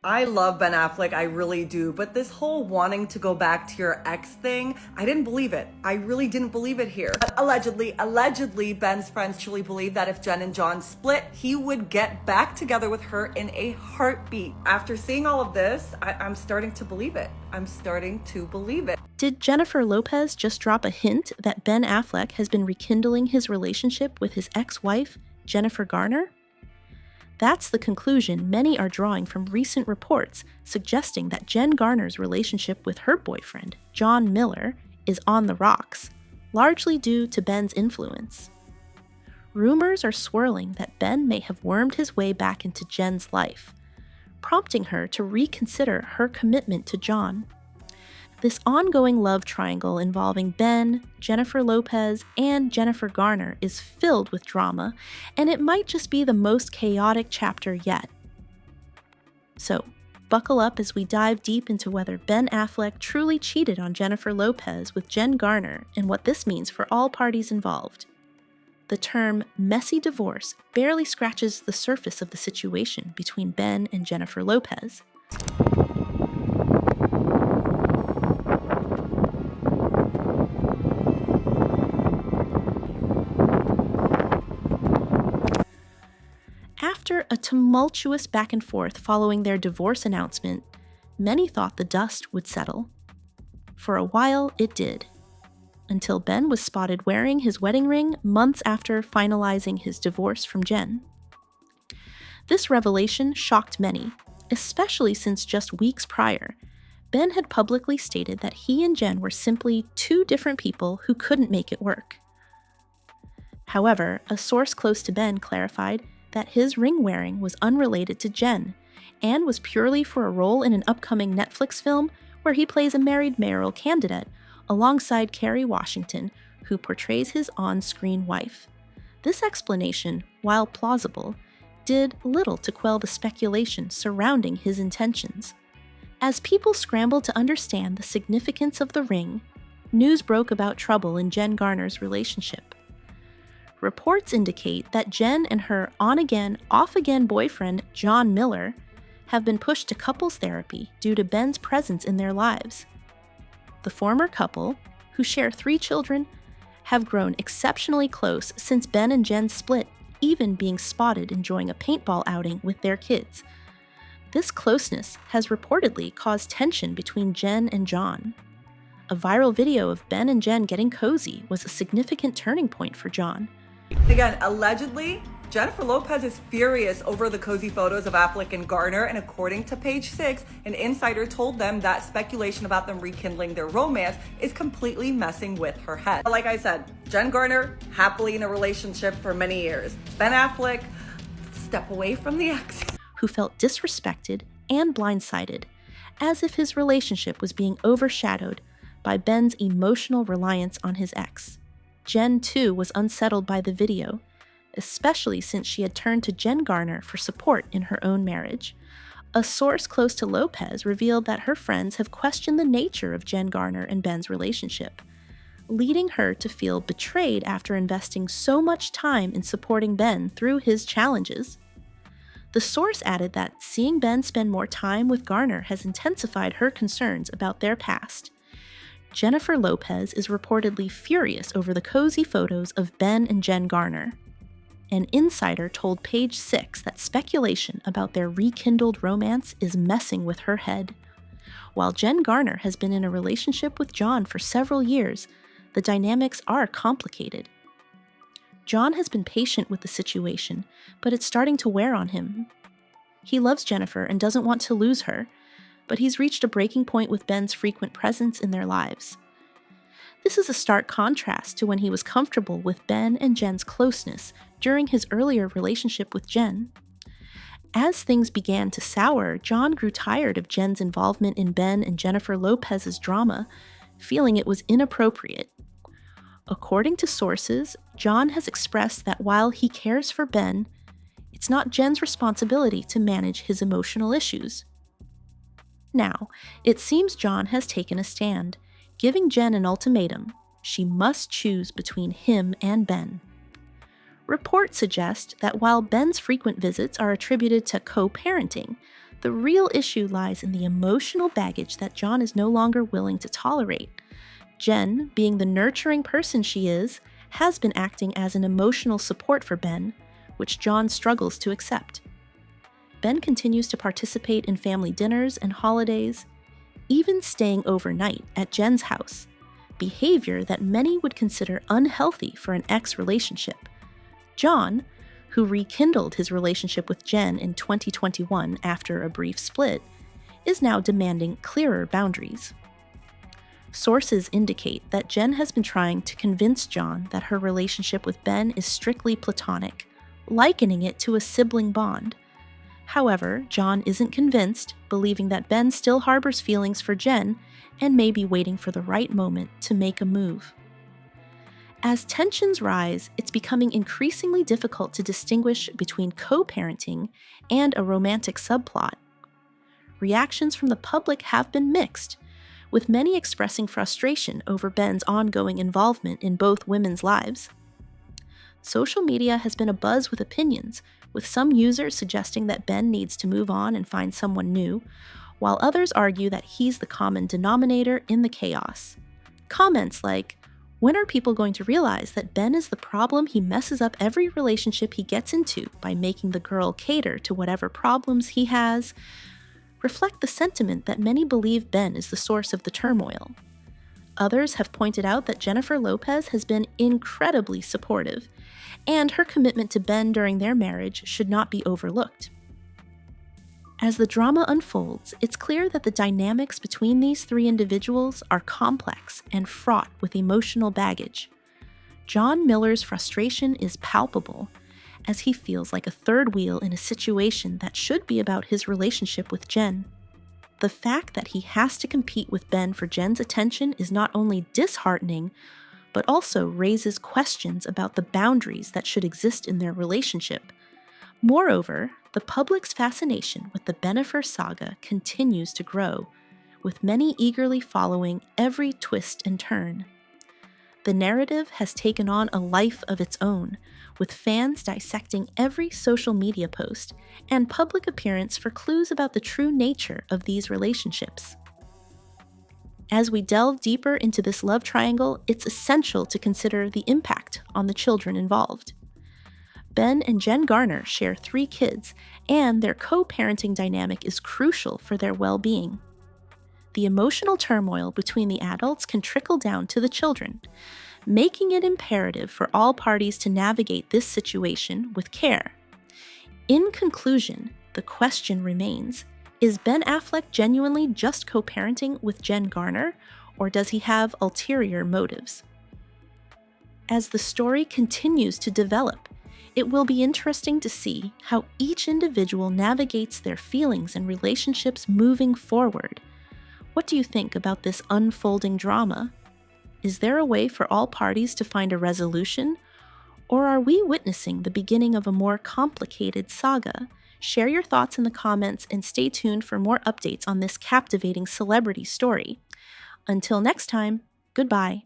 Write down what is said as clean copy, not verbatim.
I love Ben Affleck, I really do, but this whole wanting to go back to your ex thing, I didn't believe it. I really didn't believe it here. But allegedly, Ben's friends truly believe that if Jen and John split, he would get back together with her in a heartbeat. After seeing all of this, I'm starting to believe it. I'm starting to believe it. Did Jennifer Lopez just drop a hint that Ben Affleck has been rekindling his relationship with his ex-wife, Jennifer Garner? That's the conclusion many are drawing from recent reports suggesting that Jen Garner's relationship with her boyfriend, John Miller, is on the rocks, largely due to Ben's influence. Rumors are swirling that Ben may have wormed his way back into Jen's life, prompting her to reconsider her commitment to John. This ongoing love triangle involving Ben, Jennifer Lopez, and Jennifer Garner is filled with drama, and it might just be the most chaotic chapter yet. So, buckle up as we dive deep into whether Ben Affleck truly cheated on Jennifer Lopez with Jen Garner and what this means for all parties involved. The term messy divorce barely scratches the surface of the situation between Ben and Jennifer Lopez. After a tumultuous back and forth following their divorce announcement, many thought the dust would settle. For a while, it did, until Ben was spotted wearing his wedding ring months after finalizing his divorce from Jen. This revelation shocked many, especially since just weeks prior, Ben had publicly stated that he and Jen were simply two different people who couldn't make it work. However, a source close to Ben clarified that his ring wearing was unrelated to Jen and was purely for a role in an upcoming Netflix film where he plays a married mayoral candidate alongside Kerry Washington, who portrays his on-screen wife. This explanation, while plausible, did little to quell the speculation surrounding his intentions. As people scrambled to understand the significance of the ring, news broke about trouble in Jen Garner's relationship. Reports indicate that Jen and her on-again, off-again boyfriend, John Miller, have been pushed to couples therapy due to Ben's presence in their lives. The former couple, who share 3 children, have grown exceptionally close since Ben and Jen split, even being spotted enjoying a paintball outing with their kids. This closeness has reportedly caused tension between Jen and John. A viral video of Ben and Jen getting cozy was a significant turning point for John. Again, allegedly, Jennifer Lopez is furious over the cozy photos of Affleck and Garner, and according to Page 6, an insider told them that speculation about them rekindling their romance is completely messing with her head. But like I said, Jen Garner, happily in a relationship for many years. Ben Affleck, step away from the ex. Who felt disrespected and blindsided, as if his relationship was being overshadowed by Ben's emotional reliance on his ex. Jen, too, was unsettled by the video, especially since she had turned to Jen Garner for support in her own marriage. A source close to Lopez revealed that her friends have questioned the nature of Jen Garner and Ben's relationship, leading her to feel betrayed after investing so much time in supporting Ben through his challenges. The source added that seeing Ben spend more time with Garner has intensified her concerns about their past. Jennifer Lopez is reportedly furious over the cozy photos of Ben and Jen Garner. An insider told Page 6 that speculation about their rekindled romance is messing with her head. While Jen Garner has been in a relationship with John for several years, the dynamics are complicated. John has been patient with the situation, but it's starting to wear on him. He loves Jennifer and doesn't want to lose her, but he's reached a breaking point with Ben's frequent presence in their lives. This is a stark contrast to when he was comfortable with Ben and Jen's closeness during his earlier relationship with Jen. As things began to sour, John grew tired of Jen's involvement in Ben and Jennifer Lopez's drama, feeling it was inappropriate. According to sources, John has expressed that while he cares for Ben, it's not Jen's responsibility to manage his emotional issues. Now, it seems John has taken a stand, giving Jen an ultimatum. She must choose between him and Ben. Reports suggest that while Ben's frequent visits are attributed to co-parenting, The real issue lies in the emotional baggage that John is no longer willing to tolerate. Jen, being the nurturing person she is, has been acting as an emotional support for Ben, which John struggles to accept. Ben continues to participate in family dinners and holidays, even staying overnight at Jen's house, behavior that many would consider unhealthy for an ex-relationship. John, who rekindled his relationship with Jen in 2021 after a brief split, is now demanding clearer boundaries. Sources indicate that Jen has been trying to convince John that her relationship with Ben is strictly platonic, likening it to a sibling bond. However, John isn't convinced, believing that Ben still harbors feelings for Jen and may be waiting for the right moment to make a move. As tensions rise, it's becoming increasingly difficult to distinguish between co-parenting and a romantic subplot. Reactions from the public have been mixed, with many expressing frustration over Ben's ongoing involvement in both women's lives. Social media has been abuzz with opinions, with some users suggesting that Ben needs to move on and find someone new, while others argue that he's the common denominator in the chaos. Comments like, "When are people going to realize that Ben is the problem? He messes up every relationship he gets into by making the girl cater to whatever problems he has," reflect the sentiment that many believe Ben is the source of the turmoil. Others have pointed out that Jennifer Lopez has been incredibly supportive, and her commitment to Ben during their marriage should not be overlooked. As the drama unfolds, it's clear that the dynamics between these three individuals are complex and fraught with emotional baggage. John Miller's frustration is palpable, as he feels like a third wheel in a situation that should be about his relationship with Jen. The fact that he has to compete with Ben for Jen's attention is not only disheartening, but also raises questions about the boundaries that should exist in their relationship. Moreover, the public's fascination with the Bennifer saga continues to grow, with many eagerly following every twist and turn. The narrative has taken on a life of its own, with fans dissecting every social media post and public appearance for clues about the true nature of these relationships. As we delve deeper into this love triangle, it's essential to consider the impact on the children involved. Ben and Jen Garner share 3 kids, and their co-parenting dynamic is crucial for their well-being. The emotional turmoil between the adults can trickle down to the children, making it imperative for all parties to navigate this situation with care. In conclusion, the question remains, is Ben Affleck genuinely just co-parenting with Jen Garner, or does he have ulterior motives? As the story continues to develop, it will be interesting to see how each individual navigates their feelings and relationships moving forward. What do you think about this unfolding drama? Is there a way for all parties to find a resolution? Or are we witnessing the beginning of a more complicated saga? Share your thoughts in the comments and stay tuned for more updates on this captivating celebrity story. Until next time, goodbye.